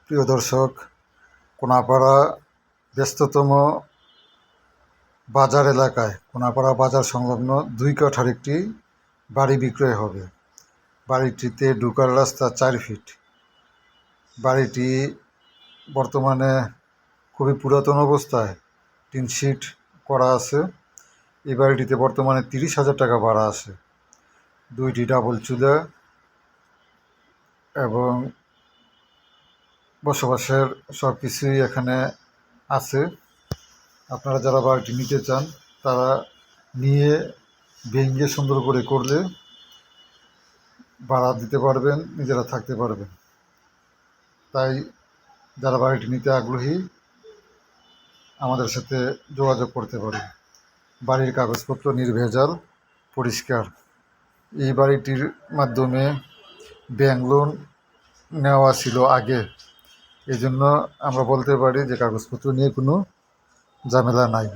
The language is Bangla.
প্রিয় দর্শক, কোনাপাড়া ব্যস্ততম বাজার এলাকায় কোনাপাড়া বাজার সংলগ্ন 2 কাঠার একটি বাড়ি বিক্রয় হবে। বাড়িটিতে ঢোকার রাস্তা 4 ফিট। বাড়িটি বর্তমানে খুবই পুরাতন অবস্থায় টিন শিট করা আছে। এই বাড়িটিতে বর্তমানে 30,000 টাকা ভাড়া আছে। 2টি ডাবল চুলা এবং বসবাসের সব কিছুই এখানে আছে। আপনারা যারা বাড়িটি নিতে চান তারা নিয়ে ভেঙে সুন্দর করে করলে ভাড়া দিতে পারবেন, নিজেরা থাকতে পারবেন। তাই যারা বাড়িটি নিতে আগ্রহী আমাদের সাথে যোগাযোগ করতে পারেন। বাড়ির কাগজপত্র নির্ভেজাল, পরিষ্কার। এই বাড়িটির মাধ্যমে ব্যাংক লোন নেওয়া ছিল আগে, এই জন্য আমরা বলতে পারি যে কাগজপত্র নিয়ে কোনো ঝামেলা নাই।